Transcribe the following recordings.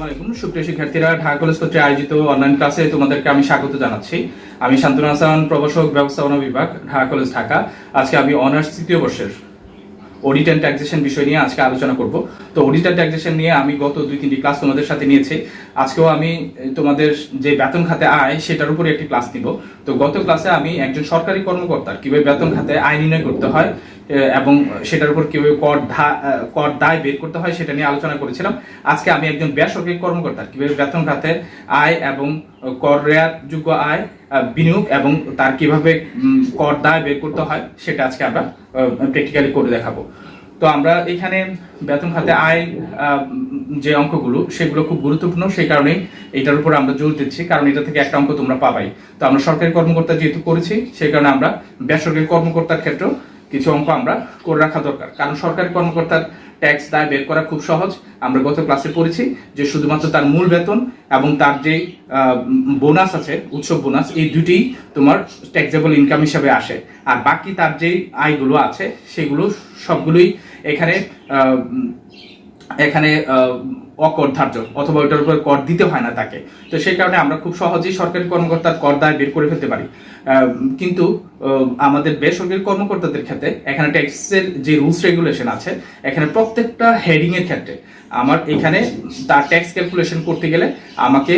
আলাইকুম সুপ্রিয় শিক্ষার্থীরা, ঢাকা কলেজ কর্তৃক আয়োজিত অনলাইন ক্লাসে তোমাদেরকে আমি স্বাগত জানাচ্ছি। আমি শান্তনু হাসান, প্রভাষক ব্যবস্থাপনা বিভাগ, ঢাকা কলেজ ঢাকা। আজকে আমি অনার্স তৃতীয় বর্ষের অডিট অ্যান্ড ট্যাক্সেশন বিষয় নিয়ে আজকে আলোচনা করব। তো অডিট অ্যান্ড ট্যাক্সেশন নিয়ে আমি গত 2-3টি ক্লাস তোমাদের সাথে নিয়েছি। আজকেও আমি তোমাদের যে বেতন খাতে আয় সেটার উপরে একটি ক্লাস নিব। তো গত ক্লাসে আমি একজন সরকারি কর্মকর্তার কিভাবে বেতন খাতে আয় নির্ণয় করতে হয় এবং সেটার উপর কিভাবে কর দায় বের করতে হয় সেটা নিয়ে আলোচনা করেছিলাম। আজকে আমি একজন বেসরকারি কর্মকর্তার কিভাবে বেতন খাতে আয় এবং কর রেয়াত যোগ্য আয়, বিনিয়োগ এবং তার কিভাবে কর দায় বের করতে হয় সেটা আজকে আমরা প্র্যাকটিক্যালি করে দেখাবো। তো আমরা এখানে বেতন খাতে আয় যে অঙ্কগুলো সেগুলো খুব গুরুত্বপূর্ণ, সেই কারণেই এটার উপর আমরা জোর দিচ্ছি, কারণ এটা থেকে একটা অঙ্ক তোমরা পাবাই। তো আমরা সরকারি কর্মকর্তা যেহেতু করেছি, সেই কারণে আমরা বেসরকারি কর্মকর্তার ক্ষেত্রেও কিছু অঙ্ক আমরা করে রাখা দরকার, কারণ সরকারি কর্মকর্তার ট্যাক্স দায় বের করা খুব সহজ। আমরা গত ক্লাসে পড়েছি যে শুধুমাত্র তার মূল বেতন এবং তার যে বোনাস আছে, উৎসব বোনাস, এই দুটি তোমার ট্যাক্সেবল ইনকাম হিসাবে আসে। আর বাকি তার যে আয়গুলো আছে সেগুলো সবগুলোই এখানে অকরধার্য, অথবা ওইটার উপর কর দিতে হয় না তাকে। তো সেই কারণে আমরা খুব সহজেই সরকারি কর্মকর্তার কর দায় বের করে ফেলতে পারি। কিন্তু আমাদের বেসরকারি কর্মকর্তাদের ক্ষেত্রে এখানে ট্যাক্সের যে রুলস রেগুলেশন আছে, এখানে প্রত্যেকটা হেডিং এর ক্ষেত্রে আমার এখানে তার ট্যাক্স ক্যালকুলেশন করতে গেলে আমাকে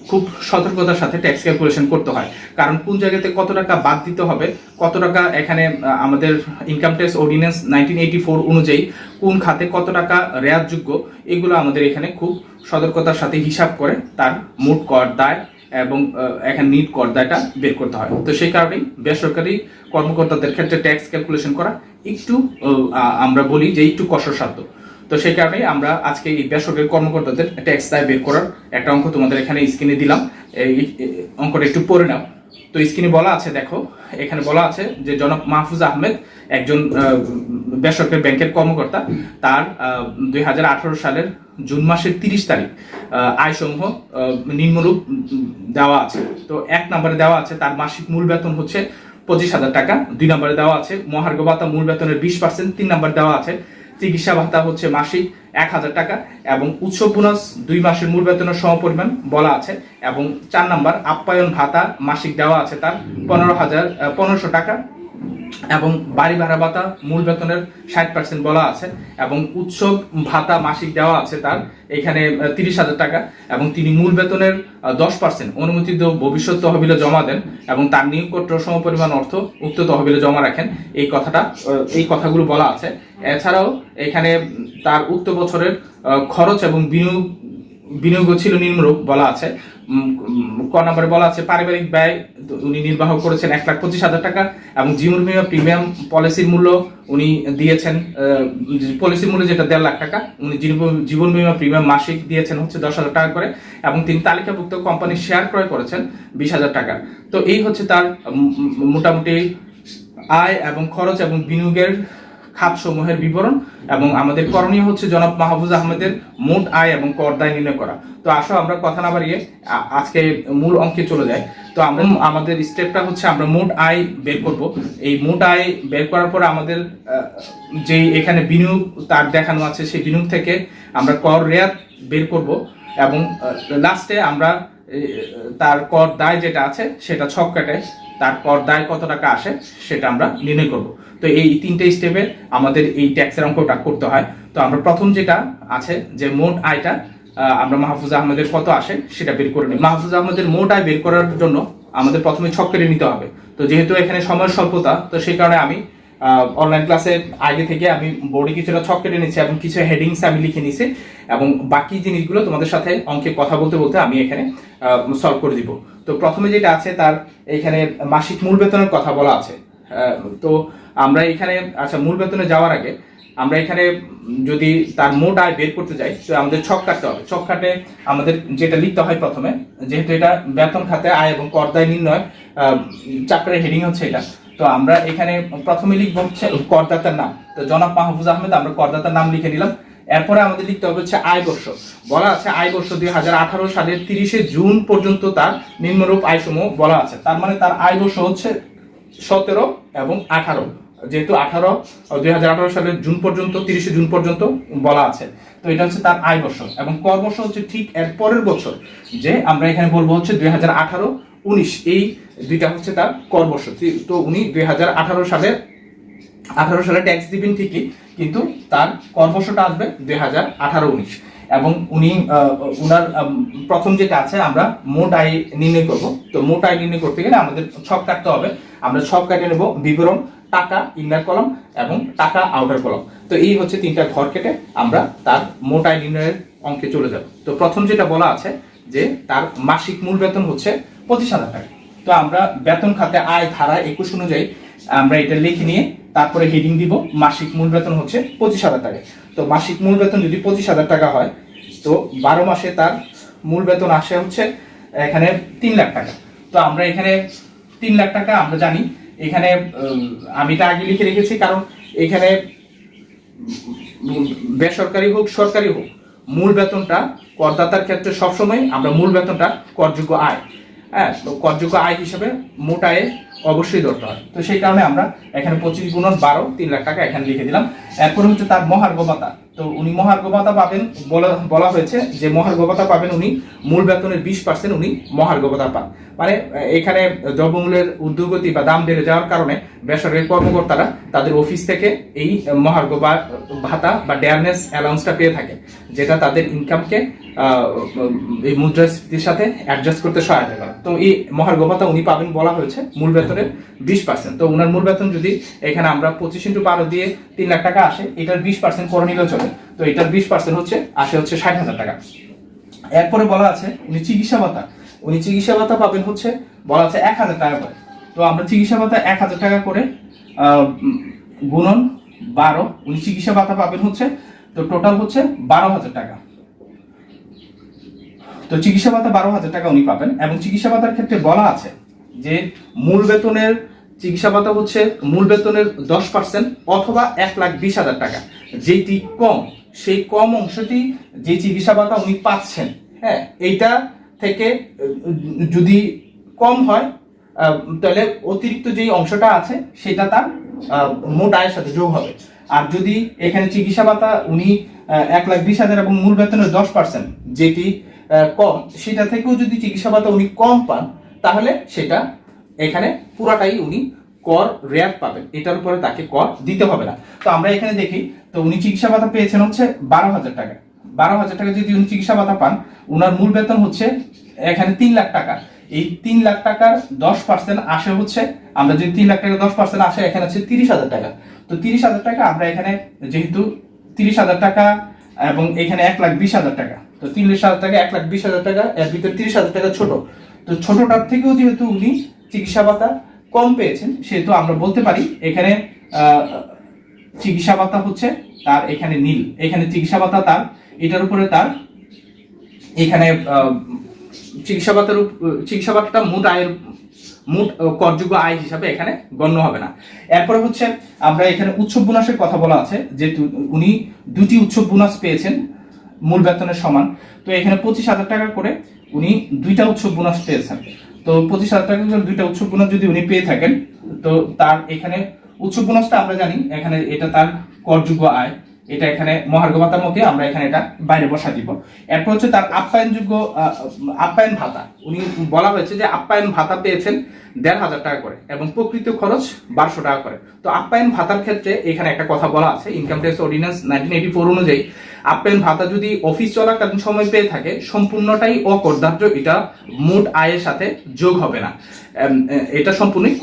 খুব সতর্কতার সাথে ট্যাক্স ক্যালকুলেশন করতে হয়, কারণ কোন জায়গাতে কত টাকা বাদ দিতে হবে, কত টাকা এখানে আমাদের ইনকাম ট্যাক্স অর্ডিন্যান্স 1984 অনুযায়ী কোন খাতে কত টাকা রেয়াতযোগ্য, এগুলো আমাদের এখানে খুব সতর্কতার সাথে হিসাব করে তার মোট কর দায় এবং এখানে নিট কর দায়টা বের করতে হয়। তো সেই কারণেই বেসরকারি কর্মকর্তাদের ক্ষেত্রে ট্যাক্স ক্যালকুলেশন করা একটু আমরা বলি যে একটু কষ্টসাধ্য। তো সেই কারণেই আমরা আজকে এই বেসরকারি কর্মকর্তাদের ট্যাক্স দায় বের করার একটা অঙ্ক তোমাদের এখানে স্ক্রিনে দিলাম। এই অঙ্কটা একটু পড়ে নাও। তো স্ক্রিনে বলা আছে, দেখো এখানে বলা আছে যে জনাব মাহফুজ আহমেদ একজন বেসরকারি ব্যাংকের কর্মকর্তা। তার 2018 সালের জুন মাসের 30 তারিখ আয়সমূহ নিম্নরূপ দেওয়া আছে। তো 1 নম্বরে দেওয়া আছে তার মাসিক মূল বেতন হচ্ছে 25,000 টাকা। 2 নম্বরে দেওয়া আছে মহার্ঘ ভাতা মূল বেতনের 20%। 3 নম্বর দেওয়া আছে চিকিৎসা ভাতা হচ্ছে মাসিক 1,000 টাকা এবং উৎসব বোনাস 2 মাসের মূল বেতনের সমপরিমাণ বলা আছে। এবং 4 নম্বর আপ্যায়ন ভাতা মাসিক দেওয়া আছে তার 15,000 টাকা এবং বাড়ি ভাড়া ভাতা মূল বেতনের 60% বলা আছে। এবং উৎসব ভাতা মাসিক দেওয়া আছে তার এখানে 30,000 টাকা এবং তিনি মূল বেতনের 10% অনুমোদিত ভবিষ্যৎ তহবিলে জমা দেন এবং তার নিয়োগপত্র সমপরিমাণ অর্থ উক্ত তহবিলে জমা রাখেন। এই কথাগুলো বলা আছে। এছাড়াও এখানে তার উক্ত বছরের খরচ এবং বিনিয়োগ ছিল নিম্নরূপ বলা আছে। ক নম্বরে বলা আছে পারিবারিক ব্যয় উনি নির্বাহ করেছেন 1,25,000 টাকা এবং জীবন বীমা প্রিমিয়াম পলিসির মূল্য উনি দিয়েছেন, পলিসির মূল্য যেটা 1.5 লাখ টাকা। উনি জীবন বীমা প্রিমিয়াম মাসিক দিয়েছেন হচ্ছে 10,000 টাকা করে এবং তিনি তালিকাভুক্ত কোম্পানির শেয়ার ক্রয় করেছেন 20,000 টাকা। তো এই হচ্ছে তার মোটামুটি আয় এবং খরচ এবং বিনিয়োগের খাতসমূহের বিবরণ। এবং আমাদের করণীয় হচ্ছে জনাব মাহফুজ আহমেদের মোট আয় এবং কর দায় নির্ণয় করা। তো আসো আমরা কথা না বাড়িয়ে আজকে মূল অঙ্কে চলে যাই। তো আমরা আমাদের স্টেপটা হচ্ছে আমরা মোট আয় বের করব। এই মোট আয় বের করার পর আমাদের যে এখানে বিনিয়োগ তার দেখানো আছে, সেই বিনিয়োগ থেকে আমরা কর রেয়াত বের করব এবং লাস্টে আমরা তার কর দায় যেটা আছে সেটা ছক কাটে তার কর দায় কত টাকা আসে সেটা আমরা নির্ণয় করব। তো এই 3টে স্টেপে আমাদের এই ট্যাক্সের অঙ্কটা করতে হয়। তো আমরা প্রথম যেটা আছে যে মোট আয়টা আমরা মাহফুজ আহমেদের কত আসে সেটা বের করে নিই। মাহফুজ আহমেদের মোট আয় বের করার জন্য আমাদের প্রথমে ছক কেটে নিতে হবে। তো যেহেতু এখানে সময়ের স্বল্পতা, তো সেই কারণে আমি অনলাইন ক্লাসের আগে থেকে আমি বোর্ডে কিছুটা ছক কেটে নিচ্ছি এবং কিছু হেডিংস আমি লিখে নিছি এবং বাকি জিনিসগুলো তোমাদের সাথে অঙ্কে কথা বলতে বলতে আমি এখানে সলভ করে দিব। তো প্রথমে যেটা আছে তার এখানে মাসিক মূল বেতনের কথা বলা আছে। তো আমরা এখানে আচ্ছা মূল বেতনে যাওয়ার আগে আমরা এখানে যদি তার মোট আয় বের করতে যাই তো আমাদের ছক কাটতে হবে। ছক কাটে আমাদের যেটা লিখতে হয় প্রথমে, যেহেতু এটা বেতন খাতে আয় এবং কর দায় নির্ণয় চ্যাপ্টারের হেডিং হচ্ছে এটা, তো আমরা এখানে প্রথমে লিখবো হচ্ছে করদাতার নাম। তো জনাব মাহফুজ আহমেদ আমরা করদাতার নাম লিখে নিলাম। এরপরে আমাদের লিখতে হবে হচ্ছে আয় বর্ষ। বলা আছে আয় বর্ষ 2018 সালের 30 জুন পর্যন্ত তার নিম্নরূপ আয়সমূহ বলা আছে। তার মানে তার আয় বর্ষ হচ্ছে 17 এবং 18। যেহেতু 2018 সালের জুন পর্যন্ত 30 জুন পর্যন্ত বলা আছে, তো এটা হচ্ছে তার আয় বছর, এবং কর বছর হচ্ছে ঠিক এর পরের বছর, যে আমরা এখানে বলবো হচ্ছে 2018-19, এই দুইটা হচ্ছে তার কর বছর। তো উনি 2018 সালে ট্যাক্স দিবেন ঠিকই, কিন্তু তার কর বছরটা আসবে 2018-19। এবং উনি উনার প্রথম যেটা আছে, আমরা মোট আয় নির্ণয় করব। তো মোট আয় নির্ণয় করতে গেলে আমাদের ছক কাটতে হবে। আমরা ছক কাটে নেব বিবরণ, টাকা ইনার কলাম এবং টাকা আউটার কলাম। তো এই হচ্ছে তিনটা ঘর কেটে আমরা তার মোট আয় নির্ণয়ের অঙ্কে চলে যাব। তো প্রথম যেটা বলা আছে যে তার মাসিক মূল বেতন হচ্ছে 25,000 টাকা। তো আমরা বেতন খাতে আয় ধারা 21 অনুযায়ী আমরা এটা লিখে নিয়ে তারপরে হেডিং দিব মাসিক মূল বেতন হচ্ছে 25,000 টাকা। তো মাসিক মূল বেতন যদি 25,000 টাকা হয়, তো 12 মাসে তার মূল বেতন আসে হচ্ছে এখানে 3 লাখ টাকা। তো আমরা এখানে 3 লাখ টাকা আমরা জানি, এখানে আমি এটা আগে লিখে রেখেছি, কারণ এখানে বেসরকারি হোক সরকারি হোক, মূল বেতনটা করদাতার ক্ষেত্রে সবসময় আমরা মূল বেতনটা করযোগ্য আয়, হ্যাঁ, তো করযোগ্য আয় হিসেবে মোট আয়ে অবশ্যই ধরতে হয়। তো সেই কারণে আমরা এখানে 25×12 3 লাখ টাকা এখানে লিখে দিলাম। এরপরে হচ্ছে তার মহার্ঘ ভাতা। তো উনি মহার্ঘ ভাতা পাবেন, বলা হয়েছে যে মহার্ঘ ভাতা পাবেন উনি মূল বেতনের 20% উনি মহার্ঘ ভাতা পান। মানে এখানে দ্রব্যমূল্যের ঊর্ধ্বগতি বা দাম বেড়ে যাওয়ার কারণে বেসরকারি কর্মকর্তারা তাদের অফিস থেকে এই মহার্ঘ ভাতা বা ডেয়ারনেস অ্যালাউন্সটা পেয়ে থাকে, যেটা তাদের ইনকামকে এই মুদ্রাস্ফীতির সাথে অ্যাডজাস্ট করতে সহায়তা করে। তো এই মহার্ঘ ভাতা উনি পাবেন বলা হয়েছে মূল বেতনের 20%। তো উনার মূল বেতন যদি এখানে আমরা 25×12 দিয়ে 3 লাখ টাকা আসে, এটার 20% করে নিলেও চলে। তো এটার 20% হচ্ছে 60,000 টাকা। এরপরে বলা আছে উনি চিকিৎসা ভাতা পাবেন হচ্ছে বলা আছে 1,000 টাকা করে। তো আমরা চিকিৎসা ভাতা 1,000 টাকা করে গুণন 12, উনি চিকিৎসা ভাতা পাবেন হচ্ছে, তো টোটাল হচ্ছে 12,000 টাকা। তো চিকিৎসা ভাতা 12,000 টাকা উনি পাবেন। এবং চিকিৎসা ভাতার ক্ষেত্রে বলা আছে যে মূল বেতনের চিকিৎসা ভাতা হচ্ছে মূল বেতনের 10% অথবা 1,20,000 টাকা। যেটি কম, সেই কম অংশটি যে চিকিৎসা ভাতা উনি পাচ্ছেন, হ্যাঁ, এইটা থেকে যদি কম হয় তাহলে অতিরিক্ত যেই অংশটা আছে সেটা তার মোট আয়ের সাথে যোগ হবে। আর যদি এখানে চিকিৎসা ভাতা উনি 1,20,000 এবং মূল বেতনের 10% যেটি কম, সেটা থেকেও যদি চিকিৎসা ভাতা উনি কম পান, তাহলে সেটা এখানে পুরাটাই উনি কর রেয়াত পাবেন, এটার উপরে তাকে কর দিতে হবে না। তো আমরা এখানে দেখি, তো উনি চিকিৎসা ভাতা পেয়েছেন হচ্ছে 12,000 টাকা। 12,000 টাকা যদি উনি চিকিৎসা ভাতা পান, উনার মূল বেতন হচ্ছে এখানে 3 লাখ টাকা। এই 3 লাখ টাকার 10% আসে হচ্ছে, আমরা যদি 3 লাখ টাকা 10% আসে, এখানে হচ্ছে 30,000 টাকা। তো 30,000 টাকা আমরা এখানে যেহেতু 30,000 টাকা এবং এখানে 1,20,000 টাকা, তো 30,000 টাকা 1,20,000 টাকা, এর ভিতরে 30,000 টাকা ছোট। তো ছোটটার থেকেও যেহেতু উনি চিকিৎসা ভাতা কম পেয়েছেন, সেহেতু আমরা বলতে পারি এখানে চিকিৎসা ভাতা হচ্ছে তার এখানে নীল। এখানে চিকিৎসা ভাতা তার এটার উপরে তার এখানে চিকিৎসা ভাতাটা মোট করযোগ্য আয় হিসাবে এখানে গণ্য হবে না। এরপরে হচ্ছে আমরা এখানে উৎসব বোনাসের কথা বলা আছে, যে উনি 2টি উৎসব বোনাস পেয়েছেন মূল বেতনের সমান। তো এখানে 25,000 টাকা করে উনি 2টা উৎসব বোনাস পেয়েছেন। তো 25,000 টাকা করে 2টা উৎসব বোনাস যদি উনি পেয়ে থাকেন, তো তার এখানে উৎসব বোনাসটা আমরা জানি এখানে এটা তার করযোগ্য আয়, এটা এখানে মহার্ঘ ভাতার মধ্যে আমরা এখানে এটা বাইরে বসা দিব। এরপর হচ্ছে তার আপ্যায়ন ভাতা। উনি বলা হয়েছে যে আপ্যায়ন ভাতা পেয়েছেন 1,500 টাকা করে এবং প্রকৃত খরচ 1,200 টাকা করে। তো আপ্যায়ন ভাতার ক্ষেত্রে এখানে একটা কথা বলা আছে, ইনকাম ট্যাক্স অর্ডিন্যান্স 1984 অনুযায়ী আপ্যায়ন ভাতা যদি অফিস চলাকালীন সময় পেয়ে থাকে, সম্পূর্ণটাই অকরধার্য, এটা মোট আয়ের সাথে যোগ হবে না, এটা সম্পূর্ণই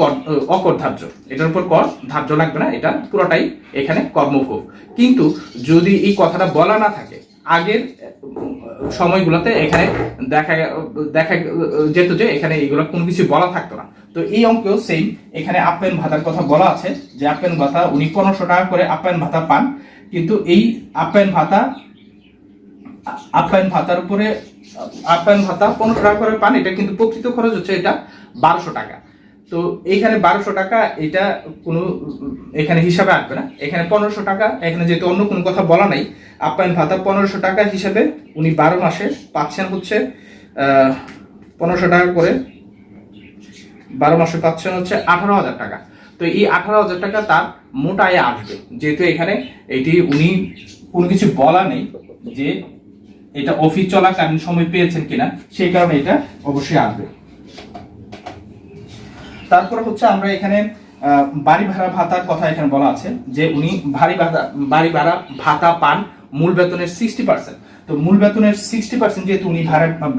অকরধার্য, এটার উপর কর ধার্য লাগবে না, এটা পুরোটাই এখানে কর্মভোগ। কিন্তু যদি এই কথাটা বলা না থাকে, আগের সময়গুলোতে এখানে দেখা যেত যে এখানে এগুলো কোনো কিছু বলা থাকতো না। তো এই অঙ্কেও সেম, এখানে আপ্যায়ন ভাতার কথা বলা আছে যে আপ্যায়ন ভাতা উনি 1,500 টাকা করে আপ্যায়ন ভাতা পান। কিন্তু এই আপ্যায়ন ভাতার উপরে আপ্যায়ন ভাতা 1,500 টাকা করে পান, এটা কিন্তু প্রকৃত খরচ হচ্ছে এটা 1,200 টাকা। তো এখানে 1,200 টাকা এটা কোনো এখানে হিসাবে আসবে না, এখানে 1,500 টাকা, এখানে যেহেতু অন্য কোনো কথা বলা নাই, আপ্যায়ন ভাতা 1,500 টাকা হিসাবে উনি 12 মাসে পাচ্ছেন হচ্ছে 1,500 টাকা করে, 12 মাসে পাচ্ছেন হচ্ছে 18,000 টাকা। তো এই 18,000 টাকা তার মোট আয়ে আসবে, যেহেতু এখানে এটি উনি কোনো কিছু বলা নেই যে এটা অফিস চলাকালীন সময় পেয়েছেন কিনা, সেই কারণে এটা অবশ্যই আসবে। তারপর হচ্ছে আমরা এখানে বাড়ি ভাড়া ভাতার কথা এখানে বলা আছে যে উনি বাড়ি ভাড়া ভাতা পান মূল বেতনের 60%। তো মূল বেতনের 60% যেহেতু উনি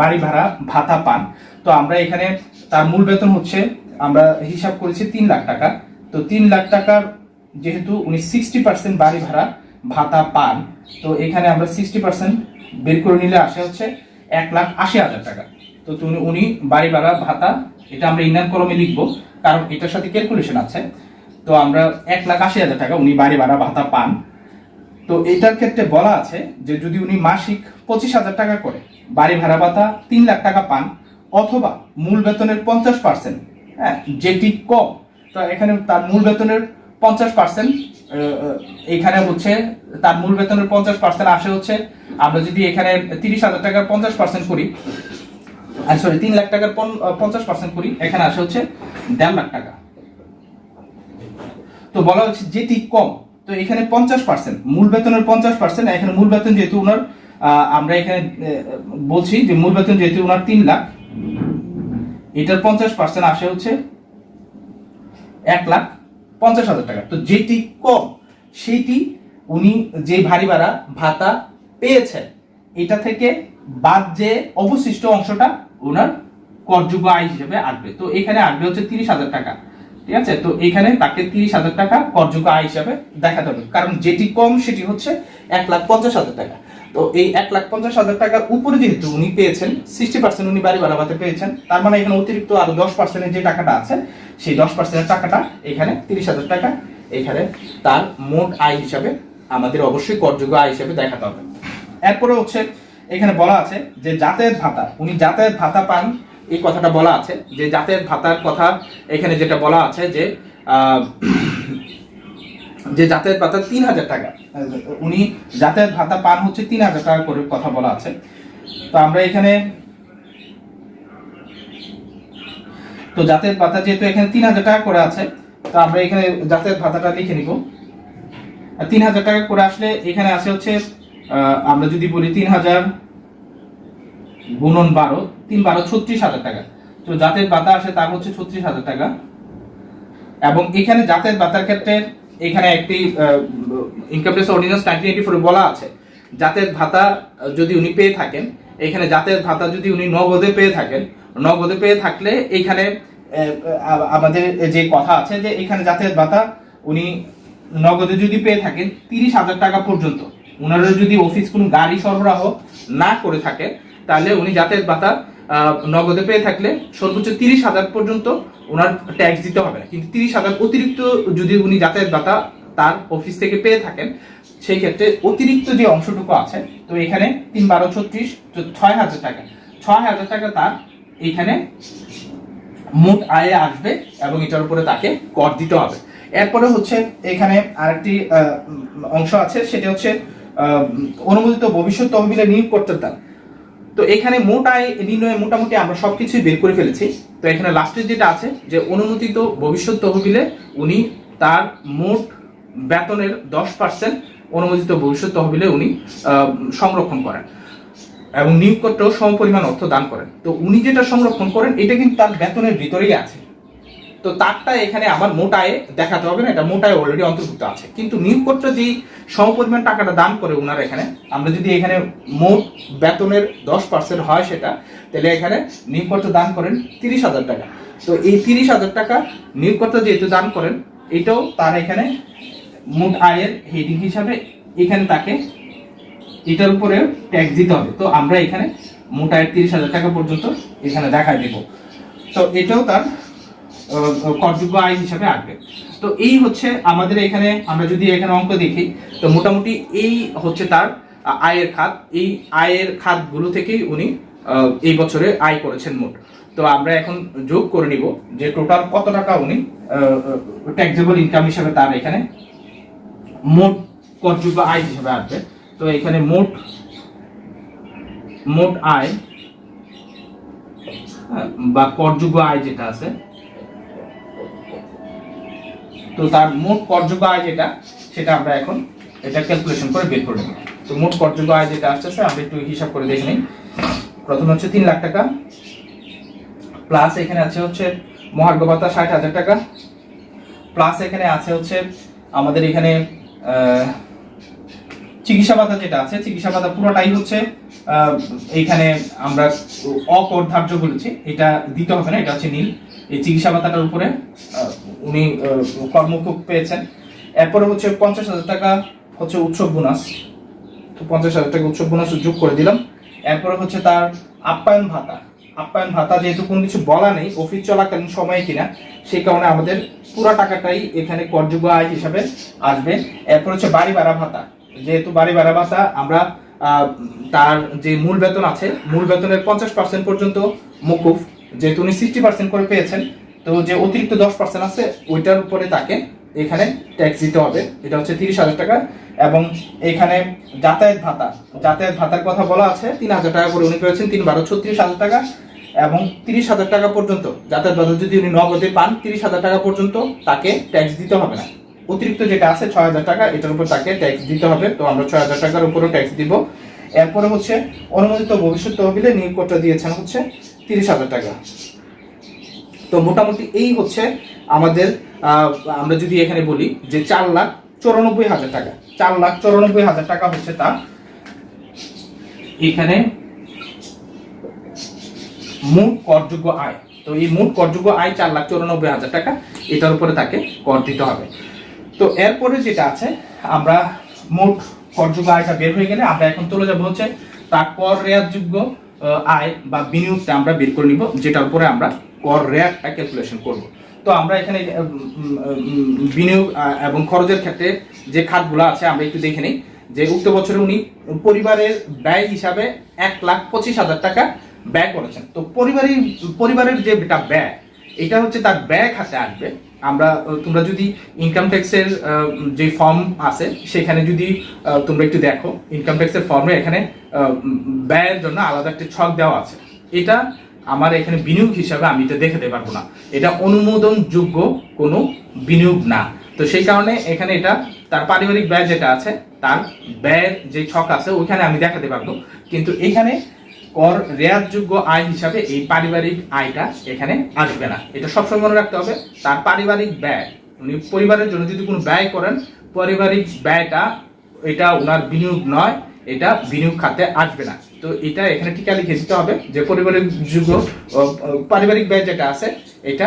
বাড়ি ভাড়া ভাতা পান, তো আমরা এখানে তার মূল বেতন হচ্ছে আমরা হিসাব করেছি 3 লাখ টাকা। তো 3 লাখ টাকার যেহেতু উনি 60% বাড়ি ভাড়া ভাতা পান, তো এখানে আমরা 60% বের করে নিলে আসে হচ্ছে 1,80,000 টাকা। তো উনি বাড়ি ভাড়া ভাতা, এটা আমরা ইন্ডিয়ান কলমে লিখবো কারণ এটার সাথে ক্যালকুলেশন আছে। তো আমরা 1,80,000 টাকা উনি বাড়ি ভাড়া ভাতা পান। তো এটার ক্ষেত্রে বলা আছে যে যদি উনি মাসিক 25,000 টাকা করে বাড়ি ভাড়া ভাতা 3 লাখ টাকা পান, অথবা মূল বেতনের 50%, হ্যাঁ, যেটি কম, তো এখানে তার মূল বেতনের 50%, এখানে হচ্ছে তার মূল বেতনের 50% আসে হচ্ছে, আমরা যদি এখানে 30,000 টাকার 50% করি, 3 লাখ টাকার 50% করি, এখানে আসে হচ্ছে 1.5 লাখ টাকা। তো বলা হচ্ছে যেটি কম, তো এখানে 50% মূল বেতনের 50%, এখানে মূল বেতন যেহেতু ওনার আমরা এখানে বলছি যে মূল বেতন যেহেতু ওনার 3 লাখ, এটার 50% আসে হচ্ছে 1,50,000 টাকা। তো যেটি কম সেটি উনি যে বাড়ি ভাড়া ভাতা পেয়েছেন এটা থেকে বাদ যে অবশিষ্ট অংশটা ওনার করযোগ্য আয় হিসেবে আসবে। তো এখানে আসবে হচ্ছে 30,000 টাকা, ঠিক আছে। তো এখানে তাকে 30,000 টাকা করযোগ্য আয় হিসাবে দেখাতে হবে, কারণ যেটি কম সেটি হচ্ছে 1,50,000 টাকা। তো এই 1,50,000 টাকার উপরে যেহেতু উনি পেয়েছেন 60% উনি বাড়ি ভাড়া ভাতা পেয়েছেন, তার মানে এখানে অতিরিক্ত আরো 10% যে টাকাটা আছে, সেই 10% টাকাটা এখানে 30,000 টাকা এখানে তার মোট আয় হিসাবে আমাদের অবশ্যই করযোগ্য আয় হিসাবে দেখাতে হবে। এরপরে হচ্ছে এখানে বলা আছে যে যাতায়াত ভাতা, উনি যাতায়াত ভাতা পান, এই কথাটা বলা আছে যে যাতায়াত ভাতার কথা এখানে যেটা বলা আছে যে যাতায়াত ভাতা 3,000 টাকা, উনি যাতায়াত ভাতা পান হচ্ছে 3,000 টাকা করে কথা বলা আছে। তো আমরা এখানে তো যাতায়াত ভাতা যেহেতু এখানে 3,000 টাকা করে আছে, তো আমরা এখানে যাতায়াত ভাতাটা লিখে নিব। 3,000 টাকা করে আসলে এখানে আসে হচ্ছে আমরা যদি বলি 3,000 গুণন 12, 3 12 36,000 টাকা। তো যাতায়াত ভাতা আসে তার হচ্ছে 36,000 টাকা। এবং এখানে যাতায়াত ভাতার ক্ষেত্রে এখানে একটি ইনকাম ট্যাক্স অর্ডিন্যান্স 1984 বলা আছে যাতায়াত ভাতা যদি উনি পেয়ে থাকেন, এখানে যাতায়াত ভাতা যদি উনি নগদে পেয়ে থাকেন, নগদে পেয়ে থাকলে এখানে আমাদের যে কথা আছে যে এখানে যাতায়াত ভাতা উনি নগদে যদি পেয়ে থাকেন 30,000 টাকা পর্যন্ত, ওনারা যদি অফিস কোনো গাড়ি সরবরাহ না করে থাকে, তাহলে উনি যাতায়াত ভাতা নগদে পেয়ে থাকলে সর্বোচ্চ 30,000 পর্যন্ত ওনার ট্যাক্স দিতে হবে না। কিন্তু 30,000 অতিরিক্ত যদি উনি যাতায়াত ভাতা তার অফিস থেকে পেয়ে থাকেন, সেই ক্ষেত্রে অতিরিক্ত যে অংশটুকু আছে, তো এখানে 3 12 36, তো 6,000 টাকা, 6,000 টাকা তার এখানে মোট আয়ে আসবে এবং এটার উপরে তাকে কর দিতে হবে। এরপরে হচ্ছে এখানে আরেকটি অংশ আছে, সেটা হচ্ছে অনুমোদিত ভবিষ্যৎ তহবিলে নিয়োগ করতে দান। তো এখানে মোট আয় নির্ণয়ে মোটামুটি আমরা সবকিছুই বের করে ফেলেছি। তো এখানে লাস্টের যেটা আছে যে অনুমোদিত ভবিষ্যৎ তহবিলে উনি তার মোট বেতনের 10% অনুমোদিত ভবিষ্যৎ তহবিলে উনি সংরক্ষণ করেন এবং নিয়োগকর্তাও সমপরিমাণ অর্থ দান করেন। তো উনি যেটা সংরক্ষণ করেন এটা কিন্তু তার বেতনের ভিতরেই আছে। তো তারটা এখানে আমার মোট আয়ে দেখাতে হবে না, এটা মোট আয়ে অলরেডি অন্তর্ভুক্ত আছে। কিন্তু নিয়োগকর্তা যে সমপরিমাণ টাকাটা দান করে ওনার এখানে, আমরা যদি এখানে মোট বেতনের 10% হয় সেটা, তাহলে এখানে নিয়োগকর্তা দান করেন 30,000 টাকা। তো এই 30,000 টাকা নিয়োগকর্তা যেহেতু দান করেন, এটাও তার এখানে মোট আয়ের হেডিং হিসাবে এখানে তাকে এটার উপরে ট্যাক্স দিতে হবে। তো আমরা এখানে মোট আয়ের 30,000 টাকা পর্যন্ত এখানে দেখাই দেব। তো এটাও তার করযোগ্য আয় হিসাবে আসবে। তো এই হচ্ছে আমাদের এখানে, আমরা যদি এখানে অঙ্ক দেখি, তো মোটামুটি এই হচ্ছে তার আয়ের খাত। এই আয়ের খাতগুলো থেকেই উনি এই বছরে আয় করেছেন মোট। তো আমরা এখন যোগ করে নিব যে টোটাল কত টাকা উনি ট্যাক্সেবল ইনকাম হিসাবে তার এখানে মোট করযোগ্য আয় হিসাবে আসবে। তো এখানে মোট আয় বা করযোগ্য আয় যেটা আছে, তো তার মোট করযোগ্য আয় যেটা সেটা আমরা এখন এটা ক্যালকুলেশন করে বের করে নেব। তো মোট করযোগ্য আয় যেটা আসছে আমরা একটু হিসাব করে দেখে নিই। প্রথমে হচ্ছে 3 লাখ টাকা, প্লাস এখানে আছে হচ্ছে মহার্ঘ ভাতা 60,000 টাকা, প্লাস এখানে আছে হচ্ছে আমাদের এখানে চিকিৎসা ভাতা যেটা আছে, চিকিৎসা ভাতা পুরোটাই হচ্ছে এইখানে আমরা অকর ধার্য বলেছি, এটা দিতে হবে না, এটা হচ্ছে নীল। এই চিকিৎসা ভাতাটার উপরে উনি কর্মক্ষোভ পেয়েছেন। এরপরে হচ্ছে 50,000 টাকা হচ্ছে উৎসব বোনাস, তো 50,000 টাকা উৎসব বোনাস যোগ করে দিলাম। এরপরে হচ্ছে তার আপ্যায়ন ভাতা, আপ্যায়ন ভাতা যেহেতু কোনো কিছু বলা নেই অফিস চলাকালীন সময়ে কিনা, সেই কারণে আমাদের পুরো টাকাটাই এখানে করযোগ্য আয় হিসাবে আসবে। এরপর হচ্ছে বাড়ি ভাড়া ভাতা, যেহেতু বাড়ি ভাড়া ভাতা আমরা তার যে মূল বেতন আছে মূল বেতনের 50% পর্যন্ত মকুফ, যেহেতু উনি 60% করে পেয়েছেন, তো যে অতিরিক্ত 10% আছে ওইটার উপরে তাকে এখানে ট্যাক্স দিতে হবে, এটা হচ্ছে 30,000 টাকা। এবং এখানে যাতায়াত ভাতা, যাতায়াত ভাতার কথা বলা আছে 3,000 টাকা করে উনি পেয়েছেন, 3 12 36,000 টাকা। এবং 30,000 টাকা পর্যন্ত যাতায়াত ভাতা যদি উনি নগদে পান 30,000 টাকা পর্যন্ত তাকে ট্যাক্স দিতে হবে না। অতিরিক্ত যেটা আছে 6,000 টাকা, এটার উপর তাকে ট্যাক্স দিতে হবে, তো আমরা 6,000 টাকার উপরও ট্যাক্স দিব। এরপরে হচ্ছে অনুমোদিত ভবিষ্যৎ তহবিলে নিয়োগপত্র দিয়েছেন হচ্ছে 30,000 টাকা। তো মোটামুটি এই হচ্ছে আমাদের আমরা যদি এখানে বলি যে 4,94,000 টাকা, 4,94,000 টাকা হচ্ছে তার এখানে মোট করযোগ্য আয়। তো এই মোট করযোগ্য আয় 4,94,000 টাকা, এটার উপরে তাকে কর দিতে হবে। তো এরপরে যেটা আছে আমরা মোট করযোগ্য আয়টা বের হয়ে গেলে আমরা এখন চলে যাব হচ্ছে তার কর রেয়াতযোগ্য আয় বা বিনিয়োগটা আমরা বের করে নিব, যেটার উপরে আমরা কর রেয়াতটা ক্যালকুলেশন করব। তো আমরা এখানে বিনিয়োগ এবং খরচের ক্ষেত্রে যে খাতগুলো আছে আমরা একটু দেখে নিই। যে উক্ত বছরে উনি পরিবারের ব্যয় হিসাবে 1,25,000 টাকা ব্যয় করেছেন। তো পরিবারের যে ব্যয়, এটা হচ্ছে তার ব্যয় খাতে আসবে। আমরা তোমরা যদি ইনকাম ট্যাক্সের যে ফর্ম আছে সেখানে যদি তোমরা একটু দেখো, ইনকাম ট্যাক্সের ফর্মে এখানে ব্যয়ের জন্য আলাদা একটা ছক দেওয়া আছে। এটা আমার এখানে বিনিয়োগ হিসাবে আমি এটা দেখাতে পারবো না, এটা অনুমোদনযোগ্য কোনো বিনিয়োগ না। তো সেই কারণে এখানে এটা তার পারিবারিক ব্যয় যেটা আছে তার ব্যয়ের যে ছক আছে ওইখানে আমি দেখাতে পারবো, কিন্তু এখানে কর রেয়াতযোগ্য আয় হিসাবে এই পারিবারিক আয়টা এখানে আসবে না। এটা সবসময় মনে রাখতে হবে, তার পারিবারিক ব্যয়, উনি পরিবারের জন্য যদি কোনো ব্যয় করেন পারিবারিক ব্যয়টা এটা ওনার বিনিয়োগ নয়, এটা বিনিয়োগ খাতে আসবে না। তো এটা এখানে টিকা লিখে দিতে হবে যে পারিবারিক ব্যয় যেটা আছে এটা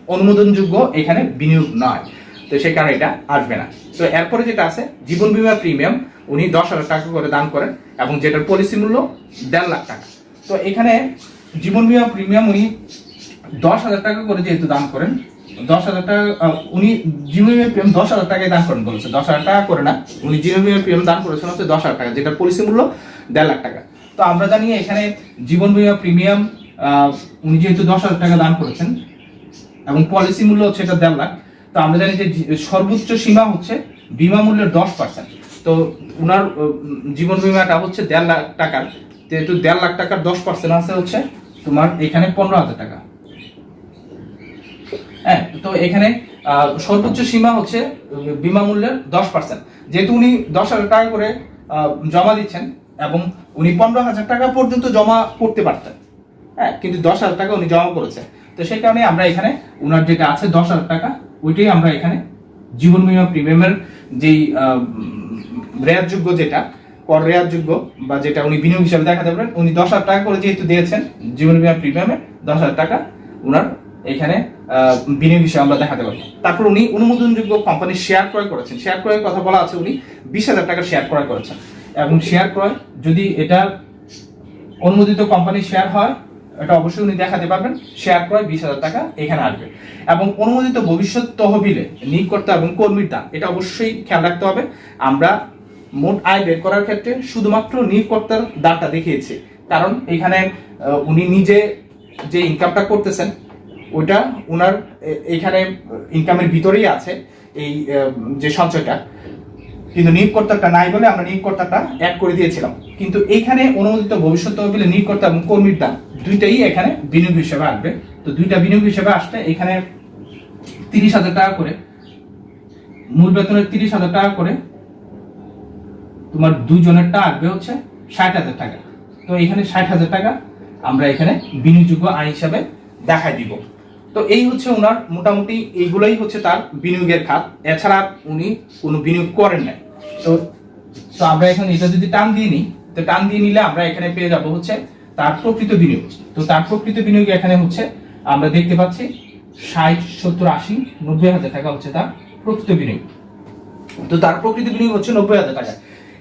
অনুমোদনযোগ্য এখানে বিনিয়োগ নয়, তো সে কারণে এটা আসবে না। তো এরপরে যেটা আছে জীবন বীমা প্রিমিয়াম উনি 10,000 টাকা করে দান করেন এবং যেটার পলিসি মূল্য 1.5 লাখ টাকা। তো এখানে জীবন বীমা প্রিমিয়াম উনি 10,000 টাকা করে যেহেতু দান করেন, 10,000 টাকা উনি জীবন বীমা প্রিমিয়াম 10,000 টাকায় দান করেন বলেছে, 10,000 টাকা করে না, উনি জীবন বীমা প্রিমিয়াম দান করেছেন হচ্ছে 10,000 টাকা, যেটার পলিসি মূল্য 1.5 লাখ টাকা। তো আমরা জানি এখানে জীবন বীমা প্রিমিয়াম উনি যেহেতু 10,000 টাকা দান করেছেন এবং পলিসি মূল্য হচ্ছে এটা 1.5 লাখ, তো আমরা জানি যে সর্বোচ্চ সীমা হচ্ছে বিমা মূল্যের 10%। তো উনার জীবন বীমাটা হচ্ছে 1.5 লাখ টাকার, যেহেতু 1.5 লাখ টাকার 10% আছে হচ্ছে তোমার এখানে 15,000 টাকা। হ্যাঁ, তো এখানে সর্বোচ্চ সীমা হচ্ছে বিমা মূল্যের 10%, যেহেতু উনি 10,000 টাকা করে জমা দিচ্ছেন এবং উনি 15,000 টাকা পর্যন্ত জমা করতে পারতেন, হ্যাঁ, কিন্তু 10,000 টাকা উনি জমা করেছেন। তো সেই কারণে আমরা এখানে উনার যেটা আছে 10,000 টাকা ওইটাই আমরা এখানে জীবন বীমা প্রিমিয়ামের যেই রেয়াতযোগ্য যেটা কর রেয়াতযোগ্য বা যেটা উনি বিনিয়োগ হিসাবে দেখাতে পারেন, উনি 10,000 টাকা করে যেহেতু দিয়েছেন জীবন বীমা প্রিমিয়ামে 10,000 টাকা উনার এখানে বিনিয়োগ হিসাবে আমরা দেখাতে পারবো। তারপর উনি অনুমোদনযোগ্য কোম্পানির শেয়ার ক্রয় করেছেন, শেয়ার ক্রয়ের কথা বলা আছে, উনি 20,000 টাকার শেয়ার ক্রয় করেছেন এবং শেয়ার ক্রয় যদি এটা অনুমোদিত কোম্পানির শেয়ার হয় এটা অবশ্যই উনি দেখাতে পারবেন, শেয়ার ক্রয় 20,000 টাকা এখানে আসবে। এবং অনুমোদিত ভবিষ্যৎ তহবিলে নিয়োগকর্তা এবং কর্মীর দান, এটা অবশ্যই খেয়াল রাখতে হবে। আমরা মোট আয় বের করার ক্ষেত্রে শুধুমাত্র নিয়োগকর্তার দানটা দেখিয়েছি, কারণ এখানে উনি নিজে যে ইনকামটা করতেছেন ওইটা উনার এখানে ইনকামের ভিতরেই আছে এই যে সঞ্চয়টা, কিন্তু নিয়োগকর্তাটা নাই বলে আমরা নিয়োগকর্তাটা অ্যাড করে দিয়েছিলাম। কিন্তু এইখানে অনুমোদিত ভবিষ্যৎ তহবিলে নিয়োগকর্তা এবং কর্মীর দান দুইটাই এখানে বিনিয়োগ হিসেবে আসবে। তো দুইটা বিনিয়োগ হিসেবে আসলে এখানে 30,000 টাকা করে, মূল বেতনের 30,000 টাকা করে তোমার দুজনেরটা আসবে হচ্ছে 60,000 টাকা। তো এখানে 60,000 টাকা আমরা এখানে বিনিয়োগযোগ্য আয় হিসাবে দেখাই দিব। তো এই হচ্ছে ওনার মোটামুটি এইগুলোই হচ্ছে তার বিনিয়োগের খাত, এছাড়া উনি কোনো বিনিয়োগ করেন নাই। তো তো আমরা এখন এটা যদি টান দিয়ে নিই, তো টান দিয়ে নিলে আমরা এখানে পেয়ে যাব হচ্ছে তার প্রকৃত বিনিয়োগ। তো তার প্রকৃত বিনিয়োগ এখানে হচ্ছে আমরা দেখতে পাচ্ছি 60, 70, 80, 90,000 টাকা হচ্ছে তার প্রকৃত বিনিয়োগ। তো তার প্রকৃত বিনিয়োগ হচ্ছে 90,000 টাকা।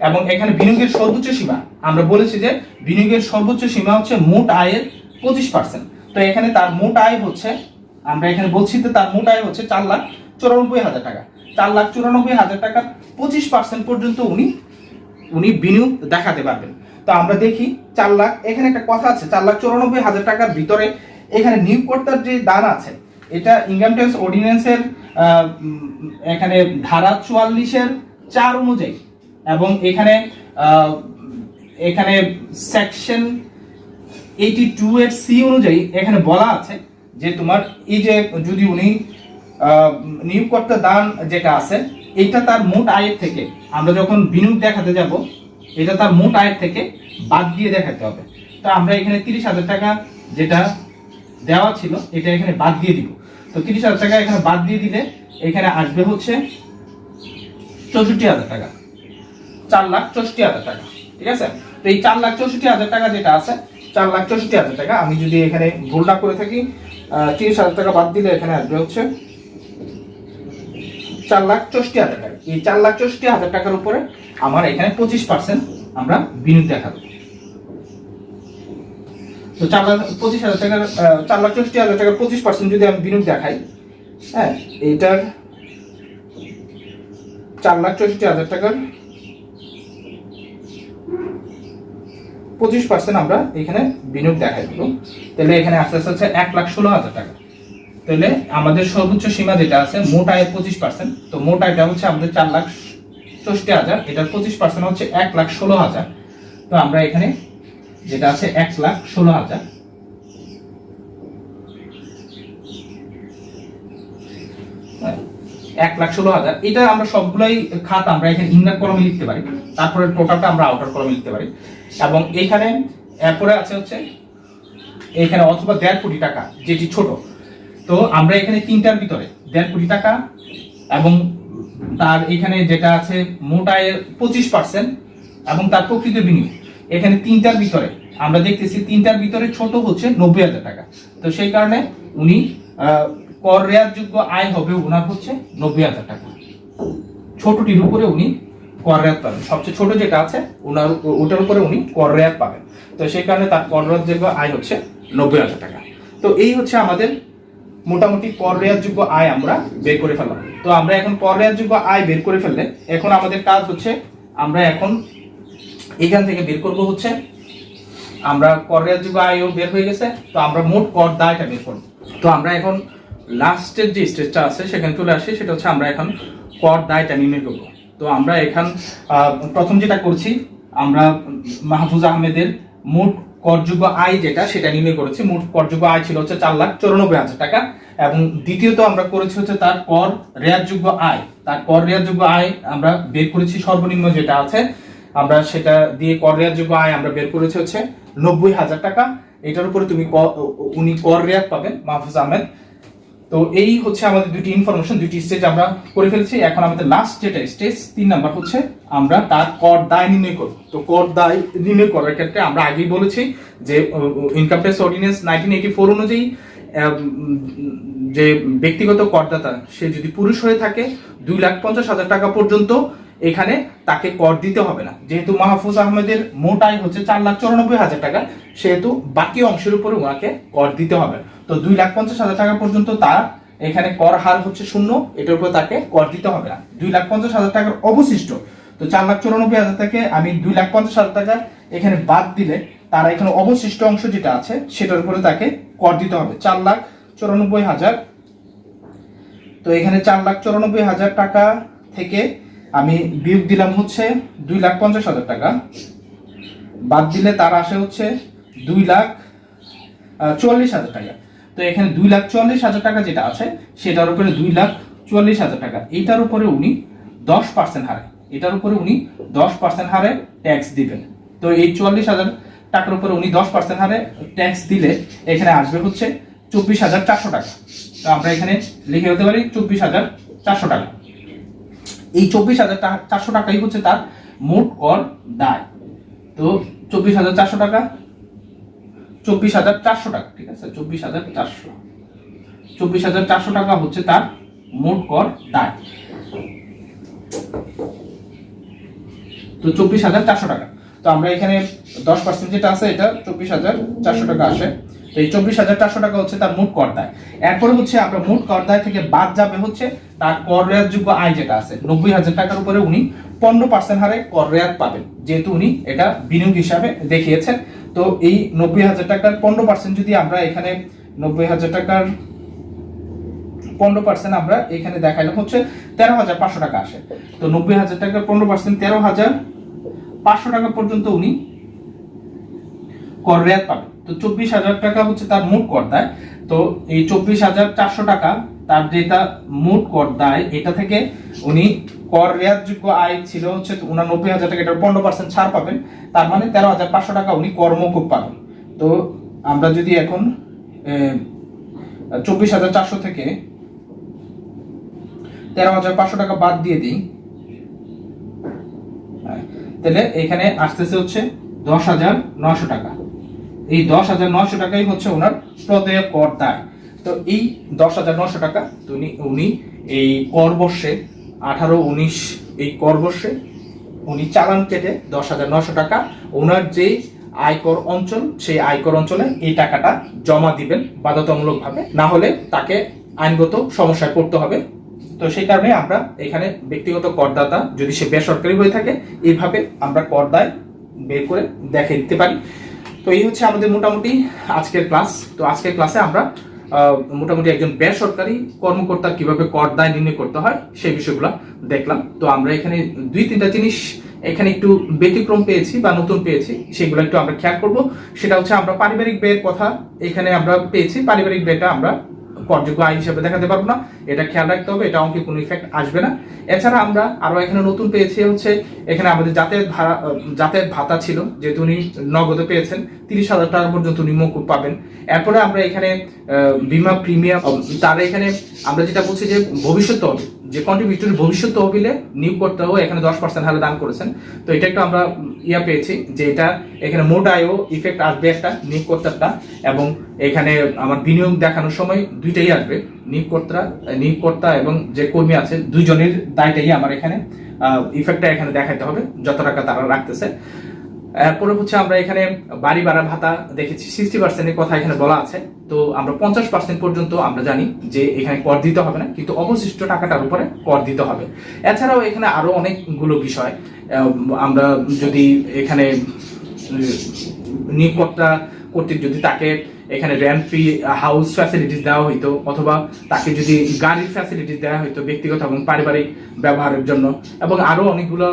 এবং এখানে বিনিয়োগের সর্বোচ্চ সীমা আমরা বলেছি যে বিনিয়োগের সর্বোচ্চ সীমা হচ্ছে মোট আয়ের 25%। তো এখানে তার মোট আয় হচ্ছে, আমরা এখানে বলছি তো তার মোট আয় হচ্ছে 4,94,000 টাকা। 4,94,000 টাকার 25% পর্যন্ত উনি বিনিয়োগ দেখাতে পারবেন। তো আমরা দেখি 4 লাখ, এখানে একটা কথা আছে, 4,94,000 টাকার ভিতরে এখানে নিয়োগকর্তার যে দান আছে, এটা ইনকাম ট্যাক্স অর্ডিন্যান্সের এখানে ধারা 44-এর 4 অনুযায়ী, এবং এখানে এখানে সেকশন 82 এর সি অনুযায়ী এখানে বলা আছে যে তোমার এই যে যদি উনি নিয়োগকর্তা দান যেটা আছে, এটা তার মোট আয়ের থেকে, আমরা যখন বিনিয়োগ দেখাতে যাব এটা তার মোট আয়ের থেকে বাদ দিয়ে দেখাতে হবে। তো আমরা এখানে 30,000 টাকা যেটা দেওয়া ছিল এটা এখানে বাদ দিয়ে দিব। তো 30,000 টাকা এখানে বাদ দিয়ে দিলে এখানে আসবে হচ্ছে 64,000 টাকা, 4,64,000 টাকা। ঠিক আছে? তো এই 4,64,000 টাকা যেটা আছে, 4,64,000 টাকা আমি যদি এখানে ভুল না করে থাকি, 30,000 টাকা বাদ দিলে এখানে আসবে হচ্ছে 4,64,000 টাকা। এই 4,64,000 টাকার উপরে আমার এখানে 25% আমরা বিনিয়োগ দেখাবো। তো 4,25,000 টাকার 4,64,000 টাকার 25% যদি আমি বিনিয়োগ দেখাই, হ্যাঁ, এইটার 4,64,000 টাকার 25% আমরা এখানে বিনিয়োগ দেখাই দেবো। তাহলে এখানে আস্তে আস্তে হচ্ছে 1,16,000 টাকা। তাহলে আমাদের সর্বোচ্চ সীমা যেটা আছে মোট আয়ের 25%, তো মোট আয়টা হচ্ছে আমাদের 4,64,000, এটার 25% হচ্ছে 1,16,000। তো আমরা এখানে যেটা আছে 1,16,000, হ্যাঁ, 1,16,000, এটা আমরা সবগুলাই খাত আমরা এখানে ইনার কলমে লিখতে পারি, তারপরে টোটালটা আমরা আউটার কলমে লিখতে পারি। এবং এখানে এরপরে আছে হচ্ছে এখানে অথবা 1.5 কোটি টাকা যেটি ছোট। তো আমরা এখানে তিনটার ভিতরে 1.5 কোটি টাকা এবং তার এখানে যেটা আছে মোট আয়ের 25% এবং তার প্রকৃত বিনিয়োগ, এখানে তিনটার ভিতরে আমরা দেখতেছি তিনটার ভিতরে ছোট হচ্ছে 90,000 টাকা। তো সেই কারণে উনি কর রেয়াতযোগ্য আয় হবে ওনার হচ্ছে 90,000 টাকা। ছোটটির উপরে উনি কর রেয়াত পাবেন, সবচেয়ে ছোট যেটা আছে ওটার উপরে উনি কর রেয়াত পাবেন। তো সেই কারণে তার কর রেয়াতযোগ্য আয় হচ্ছে 90,000 টাকা। তো এই হচ্ছে আমাদের মোটামুটি কর রেয়াতযোগ্য আয় আমরা বের করে ফেললাম। তো আমরা এখন কর রেয়াতযোগ্য আয় বের করে ফেললে এখন আমাদের কাজ হচ্ছে আমরা এখন এখান থেকে বের করব হচ্ছে, আমরা কর রেয়াতযোগ্য আয়ও বের হয়ে গেছে, তো আমরা মোট কর দায়টা বের করব। তো আমরা এখন লাস্টের যে স্টেজটা আছে সেখানে চলে আসি, সেটা হচ্ছে আমরা এখন কর দায়টা নির্ণয় করব। তো আমরা এখন প্রথম যেটা করছি, আমরা মাহফুজ আহমেদের মোট করযোগ্য আয় যেটা সেটা নির্ণয় করেছি। মোট করযোগ্য আয় ছিল হচ্ছে 4,94,000 টাকা। এবং দ্বিতীয়ত আমরা করেছি হচ্ছে তার কর রেয়াতযোগ্য আয়। তার কর রেয়াতযোগ্য আয় আমরা বের করেছি সর্বনিম্ন যেটা আছে, আমরা সেটা দিয়ে কর রেয়াতযোগ্য আয় আমরা বের করেছি হচ্ছে 90,000 টাকা। এটার উপরে উনি কর রেয়াত পাবেন মাহফুজ আহমেদ। তো এই হচ্ছে আমাদের দুটি ইনফরমেশন, দুটি স্টেজ আমরা করে ফেলেছি। এখন আমাদের লাস্ট যেটা স্টেজ 3 নাম্বার হচ্ছে আমরা তার কর দায় নির্ণয় করব। তো কর দায় নির্ণয় করার ক্ষেত্রে আমরা আগেই বলেছি যে ইনকাম ট্যাক্স অর্ডিন্যান্স 1984 অনুযায়ী যে ব্যক্তিগত করদাতা সে যদি পুরুষ হয়ে থাকে 2,50,000 টাকা পর্যন্ত এখানে তাকে কর দিতে হবে না। যেহেতু মাহফুজ আহমেদের মোট আয় হচ্ছে 4,94,000 টাকা, সেহেতু বাকি অংশের উপরে ওনাকে কর দিতে হবে। তো 2,50,000 টাকা পর্যন্ত তার এখানে কর হার হচ্ছে 0, এটার উপর তাকে কর দিতে হবে না। 2,50,000 টাকার অবশিষ্ট, তো 4,94,000 থেকে আমি 2,50,000 টাকা এখানে বাদ দিলে তার এখানে অবশিষ্ট অংশ যেটা আছে সেটার উপরে তাকে কর দিতে হবে 4,94,000। তো এখানে 4,94,000 টাকা থেকে আমি বিয়োগ দিলাম হচ্ছে 2,50,000 টাকা, বাদ দিলে তার আসে হচ্ছে 2,44,000 টাকা। তো এখানে 2,44,000 টাকা যেটা আছে সেটার উপরে 2,44,000 টাকা, এটার উপরে উনি 10% হারে, এটার উপরে উনি 10% হারে ট্যাক্স দিবেন। তো এই 44,000 টাকার উপরে উনি 10% হারে ট্যাক্স দিলে এখানে আসবে হচ্ছে 24,400 টাকা। তো আমরা এখানে লিখে হতে পারি 24,400 টাকা। এই 24,400 টাকাই হচ্ছে তার মোট কর দায়। তো 24,400 টাকা, 24,400 টাকা, ঠিক আছে, 24,400 টাকা হচ্ছে তার মোট কর দায়। তো 24,400 টাকা। তো আমরা এখানে 10% যেটা আছে এটা 24,400 টাকা আসে। তো এই 24,400 টাকা হচ্ছে তার মোট কর দায়। এরপরে হচ্ছে আমরা মোট কর দায় থেকে বাদ যাবে হচ্ছে তার কর রেয়াতযোগ্য আয় যেটা আছে 90,000 টাকার উপরে উনি 15% হারে কর রেয়াত পাবেন, যেহেতু উনি এটা বিনিয়োগ হিসাবে দেখিয়েছেন। তো এই 90,000 টাকার 15% যদি আমরা এখানে 90,000 টাকার 15% আমরা এখানে দেখাইলাম হচ্ছে 13,500 টাকা আসে। তো 90,000 টাকার 15% 13,500 টাকা পর্যন্ত উনি কর রেয়াত পাবেন। তো 24,000 টাকা হচ্ছে তার মোট কর দায়। তো এই 24,400 টাকা তার যেটা মোট কর দায়, এটা থেকে উনি কর রেয়াতযোগ্য আয় ছিল হচ্ছে 90,000 টাকা, এটার 15% ছাড় পাবেন, তার মানে 13,500 টাকা উনি কর মকুব পাবেন। তো আমরা যদি এখন 24,400 থেকে 13,500 টাকা বাদ দিয়ে দিই, তাহলে এখানে আসতেছে হচ্ছে 10,900 টাকা। এই 10,900 টাকাই হচ্ছে ওনার প্রদেয় কর দায়। তো এই 10,900 টাকা উনি এই কর বর্ষে 18-19 এই কর বর্ষে উনি চালান কেটে 10,900 টাকা ওনার যে আয়কর অঞ্চল, সেই আয়কর অঞ্চলে এই টাকাটা জমা দিবেন বাধ্যতামূলক ভাবে, না হলে তাকে আইনগত সমস্যায় পড়তে হবে। তো সেই কারণে আমরা এখানে ব্যক্তিগত করদাতা যদি সে বেসরকারি হয়ে থাকে এইভাবে আমরা কর দায় বের করে দেখে দিতে পারি। তো এই হচ্ছে আমাদের মোটামুটি আজকের ক্লাস। তো আজকের ক্লাসে আমরা মোটামুটি একজন বেসরকারি কর্মকর্তা কিভাবে কর দায় নির্ণয় করতে হয় সেই বিষয়গুলো দেখলাম। তো আমরা এখানে 2-3টা জিনিস এখানে একটু ব্যতিক্রম পেয়েছি বা নতুন পেয়েছি, সেগুলো একটু আমরা খেয়াল করব। সেটা হচ্ছে আমরা পারিবারিক ব্যয়ের কথা এখানে আমরা পেয়েছি, পারিবারিক ব্যয়টা আমরা করযোগ্য আয় হিসেবে দেখাতে পারবো না, এটা খেয়াল রাখতে হবে, এটা অঙ্কে কোনো ইফেক্ট আসবে না। এছাড়া আমরা আরো এখানে নতুন পেয়েছি হচ্ছে এখানে আমাদের যাতায়াত ভাতা ছিল, যেহেতু উনি নগদে পেয়েছেন 30,000 টাকা পর্যন্ত উনি মকুব পাবেন। এরপরে আমরা এখানে বীমা প্রিমিয়াম, তার এখানে আমরা যেটা বলছি যে ভবিষ্যৎ তহবিল, যে কন্ট্রিবিউটর ভবিষ্যৎ তহবিলে নিয়োগ করতেও এখানে 10% হারে দান করেছেন। তো এটা একটু আমরা পেয়েছি যে এটা এখানে মোট আয়ও ইফেক্ট আসবে একটা নিয়োগকর্তাটা, এবং এখানে আমার বিনিয়োগ দেখানোর সময় দুইটাই আসবে, নিয়োগকর্তা এবং যে কর্মী আছে দুইজনের দায়টাই আমার এখানে ইফেক্টটা এখানে দেখাতে হবে যত টাকা তারা রাখতেছে। এরপরে হচ্ছে আমরা এখানে বাড়ি ভাড়া ভাতা দেখেছি 60% এর কথা এখানে বলা আছে। তো আমরা 50% পর্যন্ত আমরা জানি যে এখানে কর দিতে হবে না, কিন্তু অবশিষ্ট টাকাটার উপরে কর দিতে হবে। এছাড়াও এখানে আরো অনেকগুলো বিষয় আমরা যদি এখানে নিয়োগকর্তা কর্তৃক যদি তাকে এখানে রেন্ট ফ্রি হাউস ফ্যাসিলিটিস দেওয়া হইতো, অথবা তাকে যদি গাড়ির ফ্যাসিলিটিস দেওয়া হইতো ব্যক্তিগত এবং পারিবারিক ব্যবহারের জন্য, এবং আরো অনেকগুলো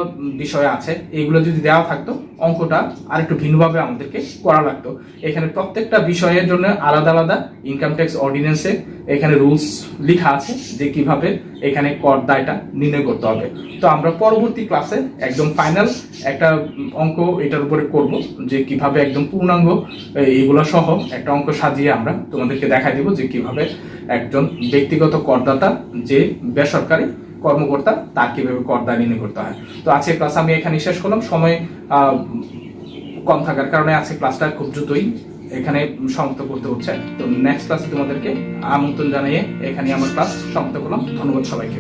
বিষয় আছে, এগুলো যদি দেওয়া থাকতো অঙ্কটা আরেকটু ভিন্নভাবে আমাদেরকে করা লাগতো। এখানে প্রত্যেকটা বিষয়ের জন্য আলাদা আলাদা ইনকাম ট্যাক্স অর্ডিন্যান্সে এখানে রুলস লেখা আছে যে কিভাবে এখানে কর দায়টা নির্ণয় করতে হবে। তো আমরা পরবর্তী ক্লাসে একদম ফাইনাল একটা অঙ্ক এটার উপরে করব, যে কিভাবে একদম পূর্ণাঙ্গ এগুলো সহ একটা অঙ্ক সাজিয়ে আমরা তোমাদেরকে দেখাই দিব যে কিভাবে একজন ব্যক্তিগত করদাতা যে বেসরকারি কর্মকর্তা তার কিভাবে কর দায় নির্ণয় করতে হয়। তো আজকে ক্লাস আমি এখানে শেষ করলাম, সময় কম থাকার কারণে আজকে ক্লাসটা খুব দ্রুতই এখানে সমাপ্ত করতে হচ্ছে। তো নেক্সট ক্লাসে তোমাদেরকে আমন্ত্রণ জানিয়ে এখানে আমার ক্লাস সমাপ্ত করলাম। ধন্যবাদ সবাইকে।